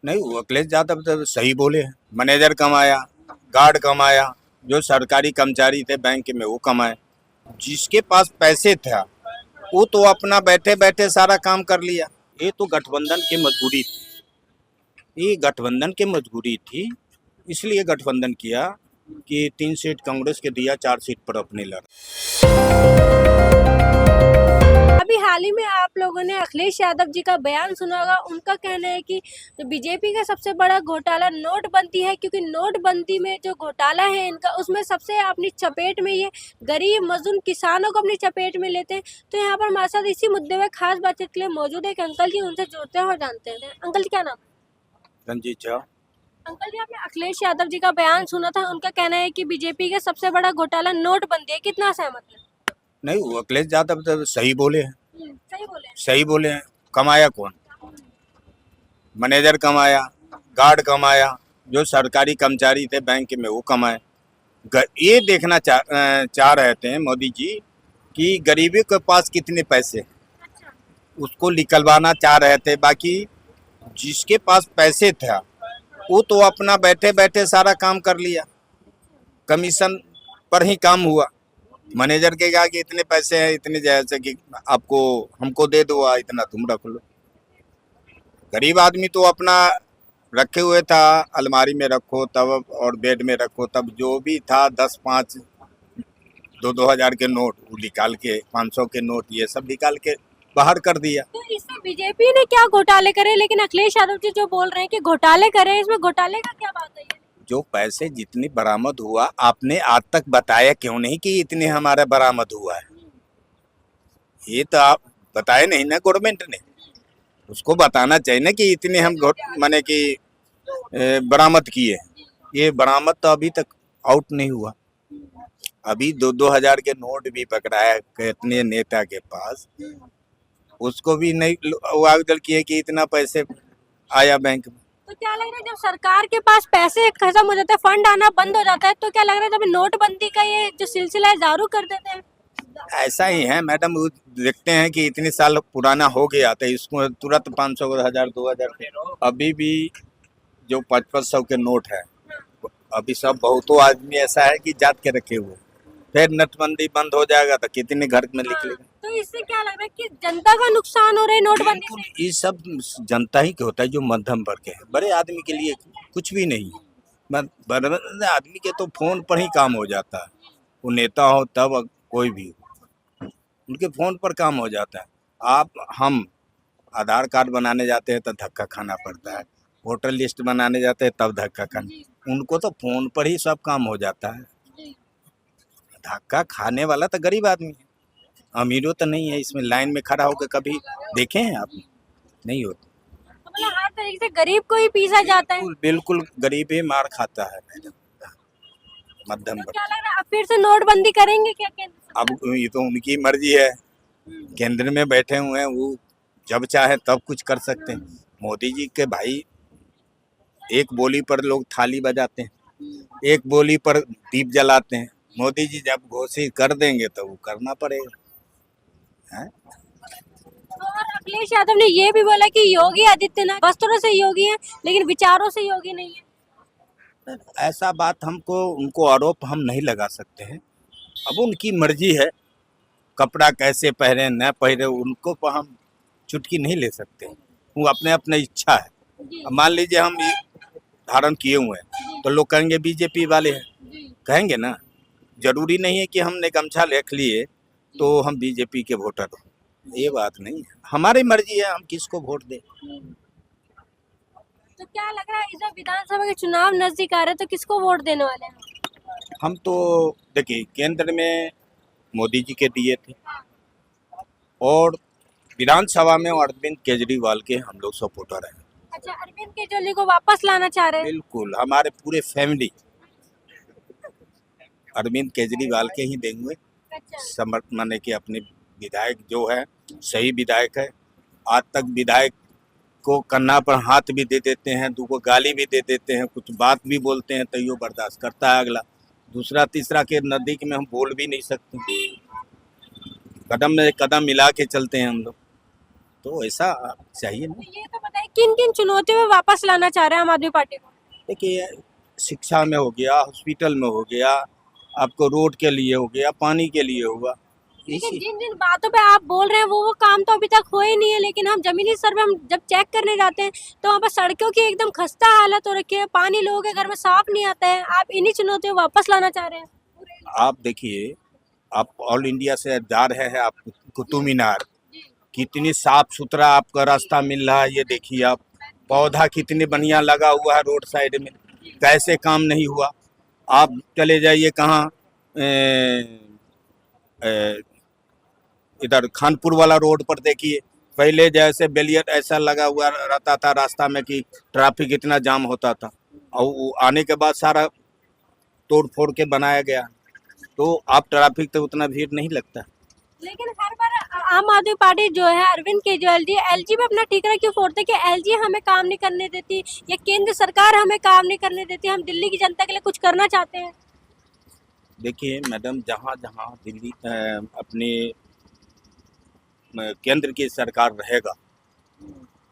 नहीं, वो अखिलेश यादव तो सही बोले हैं। मैनेजर कमाया, गार्ड कमाया, जो सरकारी कर्मचारी थे बैंक में वो कमाए। जिसके पास पैसे था वो तो अपना बैठे बैठे सारा काम कर लिया। ये तो गठबंधन की मजबूरी थी। ये गठबंधन की मजबूरी थी, इसलिए गठबंधन किया कि 3 सीट कांग्रेस के दिया, 4 सीट पर अपने लड़ा। अभी हाल ही में आप लोगों ने अखिलेश यादव जी का बयान सुना होगा। उनका कहना है कि बीजेपी का सबसे बड़ा घोटाला नोटबंदी है, क्योंकि नोटबंदी में जो घोटाला है इनका, उसमें सबसे अपनी चपेट में ये गरीब मजदूर किसानों को अपनी चपेट में लेते हैं। तो यहाँ पर हमारे साथ इसी मुद्दे में खास बातचीत के लिए मौजूद है एक अंकल जी, उनसे जुड़ते हैं और जानते हैं। अंकल जी क्या नाम? रंजीत झा। अंकल जी, आपने अखिलेश यादव जी का बयान सुना था। उनका कहना है कि बीजेपी का सबसे बड़ा घोटाला नोटबंदी है, कितना सहमत है? नहीं, वो अखिलेश यादव तो सही बोले हैं। सही बोले हैं। सही बोले हैं। कमाया कौन? मैनेजर कमाया, गार्ड कमाया, जो सरकारी कर्मचारी थे बैंक में वो कमाए। ये देखना चाह रहे थे मोदी जी कि गरीबी के पास कितने पैसे, उसको निकलवाना चाह रहे थे। बाकी जिसके पास पैसे था वो तो अपना बैठे बैठे सारा काम कर लिया। कमीशन पर ही काम हुआ। मैनेजर के कहा कि इतने पैसे हैं, इतने जैसे कि आपको हमको दे दो, इतना तुम रख लो। गरीब आदमी तो अपना रखे हुए था, अलमारी में रखो तब और बेड में रखो तब, जो भी था 10, 5, 2-2 हज़ार के नोट वो निकाल के, 500 के नोट ये सब निकाल के बाहर कर दिया। तो इसमें बीजेपी ने क्या घोटाले करे, लेकिन अखिलेश यादव जी जो बोल रहे हैं कि घोटाले करे, इसमें घोटाले का क्या बात है? जो पैसे जितनी बरामद हुआ, आपने आज तक बताया क्यों नहीं कि इतने हमारा बरामद हुआ है? ये तो आप बताए नहीं ना गवर्नमेंट ने। उसको बताना चाहिए ना कि इतने हम माने कि बरामद किए। ये बरामद तो अभी तक आउट नहीं हुआ। अभी 2-2 हज़ार के नोट भी पकड़ा है कितने नेता के पास, उसको भी नहीं वागदल किए कि इतना पैसे आया बैंक में। तो क्या लग रहा है, जब सरकार के पास पैसे खत्म हो जाते हैं, फंड आना बंद हो जाता है, तो क्या लग रहा है जब नोटबंदी का ये जो सिलसिला है जारू कर देते हैं? ऐसा ही है मैडम, वो देखते हैं कि इतने साल पुराना हो गया तो इसको तुरंत 500, 1000, 2000 के अभी भी जो 500 के नोट है, अभी सब बहुतों आदमी ऐसा है कि जात के रखे हुए। फिर नोटबंदी बंद हो जाएगा तो कितने घर में निकलेगा। तो इससे क्या लग रहा है कि जनता का नुकसान हो रहा है नोटबंदी बिल्कुल, से? ये सब जनता ही के होता है, जो मध्यम वर्ग के है। बड़े आदमी के लिए कुछ भी नहीं। बड़े आदमी के तो फोन पर ही काम हो जाता है। वो नेता हो तब कोई भी हो, उनके फोन पर काम हो जाता है। हम आधार कार्ड बनाने जाते हैं तो धक्का खाना पड़ता है, वोटर लिस्ट बनाने जाते हैं तब धक्का खाना। उनको तो फोन पर ही सब काम हो जाता है। धक्का खाने वाला तो गरीब आदमी है, अमीरों तो नहीं है। इसमें लाइन में खड़ा होकर कभी देखे हैं आप? नहीं होता। तो मतलब हर तरीके से गरीब को ही पीसा जाता है। बिल्कुल बिल्कुल, गरीब ही मार खाता है मैडम, मध्यम तो वर्ग। क्या लग रहा है अब फिर से नोटबंदी करेंगे क्या केंद्र सरकार? अब ये तो उनकी मर्जी है, केंद्र में बैठे हुए हैं, वो जब चाहे तब कुछ कर सकते हैं। मोदी जी के भाई एक बोली पर लोग थाली बजाते हैं, एक बोली पर दीप जलाते हैं। मोदी जी जब घोषित कर देंगे तो वो करना पड़ेगा है? और अखिलेश यादव ने ये भी बोला कि योगी आदित्यनाथ वस्त्रों से योगी हैं, लेकिन विचारों से योगी नहीं है। ऐसा बात हमको उनको आरोप हम नहीं लगा सकते हैं। अब उनकी मर्जी है, कपड़ा कैसे पहने न पहने उनको पर हम चुटकी नहीं ले सकते। वो अपने अपने इच्छा है। अब मान लीजिए हम ये धारण किए हुए हैं तो लोग कहेंगे बीजेपी वाले हैं, कहेंगे ना। जरूरी नहीं है कि हमने गमछा रख लिए तो हम बीजेपी के वोटर हो, ये बात नहीं है। हमारी मर्जी है हम किसको वोट दें। तो क्या लग रहा है इस बार विधानसभा के चुनाव नजदीक आ रहे हैं, तो किसको वोट देने वाले हैं? हम तो देखिए केंद्र में मोदी जी के दिए थे और विधानसभा में अरविंद केजरीवाल के हम लोग सपोर्टर हैं। अच्छा, अरविंद केजरीवाल को वापस लाना चाह रहे हैं? बिल्कुल, हमारे पूरे फैमिली अरविंद केजरीवाल के ही देंगे। माने कि अपने विधायक जो है सही विधायक है। आज तक विधायक को कन्ना पर हाथ भी दे देते हैं, दूगो गाली भी दे देते हैं, कुछ बात भी बोलते हैं तो यो बर्दाश्त करता है अगला। दूसरा तीसरा के नज़दीक में हम बोल भी नहीं सकते, कदम में कदम मिला के चलते हैं हम लोग। तो ऐसा चाहिए ना। तो ये तो बताइए किन किन चुनौतियों में वापस लाना चाह रहे हैं आम आदमी पार्टी को? देखिए, शिक्षा में हो गया, हॉस्पिटल में हो गया, आपको रोड के लिए हो गया, पानी के लिए होगा, लेकिन इसी जिन जिन बातों पे आप बोल रहे हैं वो काम तो अभी तक हुए ही नहीं है, लेकिन हम जमीनी स्तर पे हम जब चेक करने जाते हैं तो वहाँ पर सड़कों की एकदम खस्ता हालत हो रखी है, पानी लोगों के घर में साफ नहीं आता है। आप इन्हीं चुनौतियों को वापस लाना चाह रहे हैं? आप देखिए, आप ऑल इंडिया से जा रहे हैं, आप कुतुब मीनार कितनी साफ सुथरा आपका रास्ता मिल रहा है, ये देखिए आप, पौधा कितने बढ़िया लगा हुआ है रोड साइड में, कैसे काम नहीं हुआ। आप चले जाइए कहाँ, इधर खानपुर वाला रोड पर देखिए, पहले जैसे बैरियर ऐसा लगा हुआ रहता था रास्ता में कि ट्रैफिक इतना जाम होता था, और वो आने के बाद सारा तोड़ फोड़ के बनाया गया, तो आप ट्रैफिक तो उतना भीड़ नहीं लगता। लेकिन हर बार आम आदमी पार्टी जो है अरविंद केजरीवाल जी एलजी पे अपना ठीकरा क्यों फोड़ते कि एलजी हमें काम नहीं करने देती या केंद्र सरकार हमें काम नहीं करने देती, हम दिल्ली की जनता के लिए कुछ करना चाहते हैं? देखिए मैडम, जहाँ जहाँ दिल्ली अपने केंद्र की सरकार रहेगा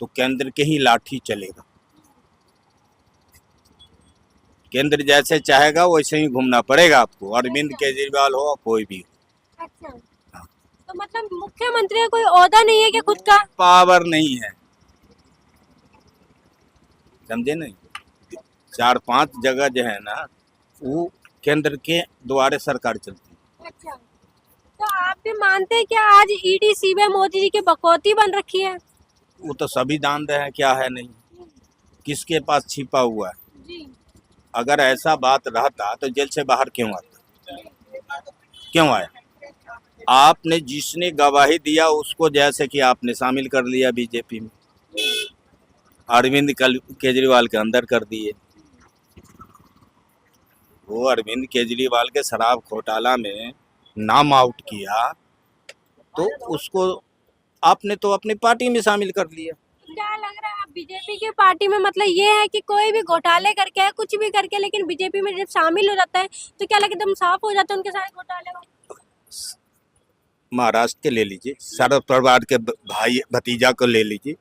तो केंद्र के ही लाठी चलेगा। केंद्र जैसे चाहेगा वैसे ही घूमना पड़ेगा आपको, अरविंद केजरीवाल हो कोई भी हो। अच्छा, तो मतलब मुख्यमंत्री का कोई ओहदा नहीं है कि खुद का? पावर नहीं है, समझे नहीं। 4-5 जगह जो है ना, वो केंद्र के द्वारे सरकार चलती है। अच्छा, तो आप भी मानते हैं कि आज ईडी सीबीआई मोदी जी की बकौती बन रखी है? वो तो सभी जान रहे हैं क्या है नहीं, किसके पास छिपा हुआ है। जी। अगर ऐसा बात रहता तो जेल से बाहर क्यों आता, क्यों आया? आपने जिसने गवाही दिया उसको जैसे कि आपने शामिल कर लिया बीजेपी में, अरविंद केजरीवाल के अंदर कर दिए। वो अरविंद केजरीवाल के शराब घोटाला में नाम आउट किया तो उसको आपने तो अपनी पार्टी में शामिल कर लिया। क्या लग रहा है आप बीजेपी की पार्टी में, मतलब ये है कि कोई भी घोटाले करके है कुछ भी करके, लेकिन बीजेपी में जब शामिल हो जाता है तो क्या लगे एकदम साफ हो जाते हैं उनके सारे घोटाले? महाराष्ट्र के ले लीजिए, शरद पवार के भाई भतीजा को ले लीजिए,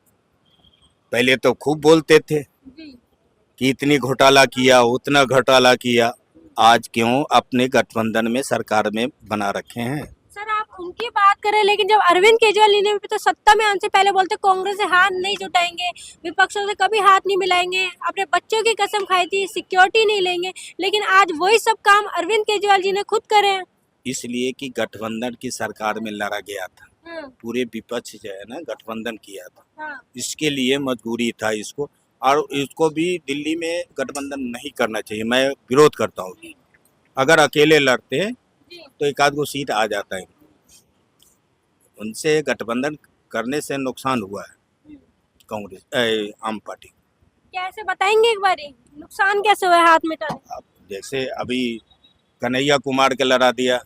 पहले तो खूब बोलते थे कि इतनी घोटाला किया उतना घोटाला किया, आज क्यों अपने गठबंधन में सरकार में बना रखे हैं। सर आप उनकी बात करें, लेकिन जब अरविंद केजरीवाल ने भी तो सत्ता में आने से पहले बोलते कांग्रेस से हाथ नहीं जुटाएंगे, विपक्षों से कभी हाथ नहीं मिलाएंगे, अपने बच्चों की कसम खाई थी, सिक्योरिटी नहीं लेंगे, लेकिन आज वही सब काम अरविंद केजरीवाल जी ने खुद करे हैं। इसलिए कि गठबंधन की सरकार में लड़ा गया था, पूरे विपक्ष जो है ना गठबंधन किया था, इसके लिए मजबूरी था इसको, और इसको भी दिल्ली में गठबंधन नहीं करना चाहिए। मैं विरोध करता हूँ, अगर अकेले लड़ते तो एक आध गो सीट आ जाता है, उनसे गठबंधन करने से नुकसान हुआ है कांग्रेस आम पार्टी। कैसे बताएंगे एक बारी, नुकसान कैसे हुआ है हाथ मिटाने? अब जैसे अभी कन्हैया कुमार के लड़ा दिया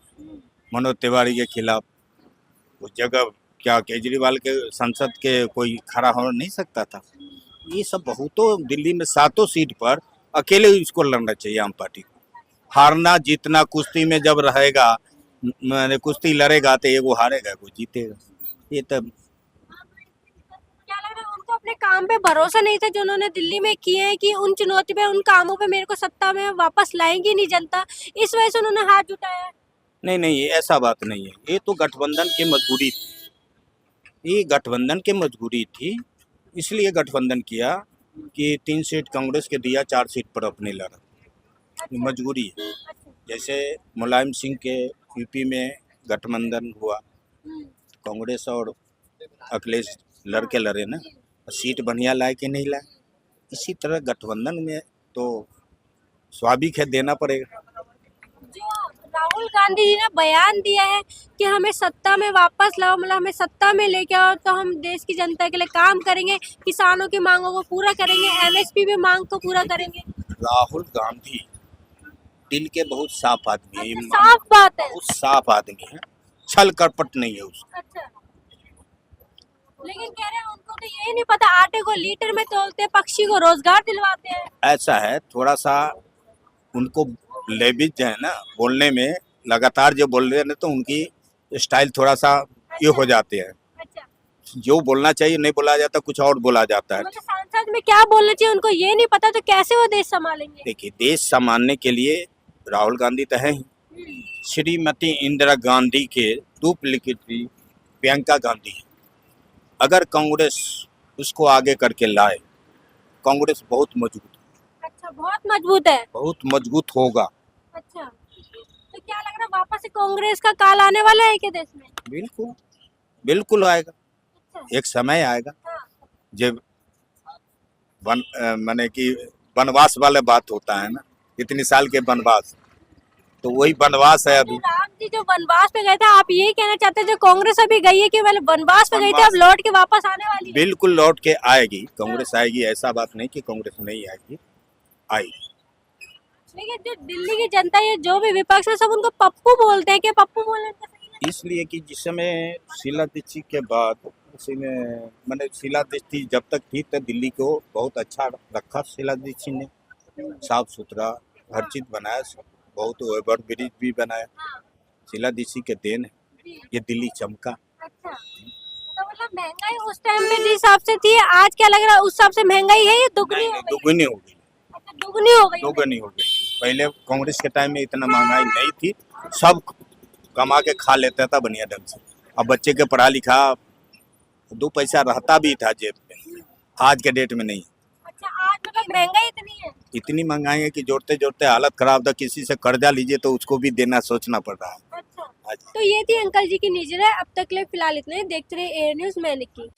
मनोज तिवारी के खिलाफ, उस जगह क्या केजरीवाल के संसद के कोई खड़ा हो नहीं सकता था? ये सब बहुतों दिल्ली में 7 सीट पर अकेले इसको लड़ना चाहिए आम पार्टी को। हारना जीतना कुश्ती में जब रहेगा, मैंने कुश्ती लड़ेगा तो एगो हारेगा कोई जीतेगा, ये तब। क्या लग रहा है उनको अपने काम पे भरोसा नहीं था जो उन्होंने दिल्ली में किए हैं कि उन चुनौती पे उन कामों पे मेरे को सत्ता में वापस लाएंगी नहीं जनता, इस वजह से उन्होंने हाथ जुटाया है? नहीं नहीं, ऐसा बात नहीं है, ये तो गठबंधन की मजबूरी थी, ये गठबंधन की मजबूरी थी, इसलिए गठबंधन किया कि 3 सीट कांग्रेस के दिया, 4 सीट पर अपने लड़ा, ये मजबूरी है। जैसे मुलायम सिंह के यूपी में गठबंधन हुआ, कांग्रेस और अखिलेश लड़के लड़े ना, सीट बढ़िया लाए कि नहीं लाए, इसी तरह गठबंधन में तो स्वाभाविक है देना पड़ेगा। जो राहुल गांधी जी ने बयान दिया है कि हमें सत्ता में वापस लाओ, मतलब हमें सत्ता में लेके आओ तो हम देश की जनता के लिए काम करेंगे, किसानों की मांगों को पूरा करेंगे, एमएसपी भी मांग को पूरा करेंगे। राहुल गांधी दिल के बहुत साफ आदमी है, अच्छा, साफ बात है। बहुत साफ आदमी है, छल कपट नहीं है उसका। अच्छा, लेकिन कह रहे हैं उनको तो यही नहीं पता आटे को लीटर में तोलते, पक्षी को रोजगार दिलवाते हैं। ऐसा है, थोड़ा सा उनको लेविज जो है ना बोलने में, लगातार जो बोल रहे हैं तो उनकी स्टाइल थोड़ा सा ये हो जाते हैं, अच्छा, जो बोलना चाहिए नहीं बोला जाता, कुछ और बोला जाता है। मतलब सांसद में क्या बोलना चाहिए उनको ये नहीं पता तो कैसे वो देश संभालेंगे? देखिए, देश संभालने के लिए राहुल गांधी तो है ही, श्रीमती इंदिरा गांधी के डुप्लीकेटरी प्रियंका गांधी है। अगर कांग्रेस उसको आगे करके लाए, कांग्रेस बहुत मजबूत, अच्छा, बहुत मजबूत है। बहुत मजबूत होगा। अच्छा, तो क्या लग रहा है वापस से कांग्रेस का काल आने वाला है क्या देश में? बिल्कुल, बिल्कुल आएगा। अच्छा, एक समय आएगा हाँ, जब माने कि वनवास वाला बात होता है ना, इतने साल के वनवास, तो वही वनवास है जो अभी। राम जी जो वनवास पे गए थे, आप यही कहना चाहते हैं जो कांग्रेस अभी गई है कि पहले वनवास पे गई थी अब लौट के वापस आने वाली है? बिल्कुल लौट के आएगी, कांग्रेस आएगी, ऐसा बात नहीं कि कांग्रेस नहीं आएगी, आएगी। लेकिन जो दिल्ली की जनता है, जो भी विपक्ष है, सब उनको पप्पू बोलते हैं कि पप्पू बोलने का सही है? इसलिए कि जिस समय शीला दीक्षित के बाद उसी में मैंने शीला दीक्षित जब तक थी तो दिल्ली को बहुत अच्छा रखा। शीला दीक्षित ने साफ सुथरा हर चीज बनाया, बहुत ओवर ब्रिज भी बनाया। हाँ, शीला दीक्षित के देन है जी, ये दिल्ली चमका। अच्छा। तो मतलब महंगाई उस टाइम पे जिस हिसाब से थी, आज क्या लग रहा है उस हिसाब से महंगाई है या दुगनी हो गई? दुगनी हो गई, अच्छा, दुगनी हो गई है। दोगुनी हो गई। पहले कांग्रेस के टाइम में इतना महंगाई नहीं थी, सब कमा के खा लेता था बढ़िया ढंग से। अब बच्चे के पढ़ा लिखा 2 पैसा रहता भी था जेब में, आज के डेट में नहीं। अच्छा, आज मतलब महंगाई इतनी है? इतनी महंगाई है कि जोड़ते जोड़ते हालत खराब था। किसी से कर्जा लीजिए तो उसको भी देना सोचना पड़ रहा है अच्छा, आज। तो ये थी अंकल जी की निजी राय। अब तक के लिए फिलहाल इतने ही। देखते रहिए एयर न्यूज, मैं निक्की।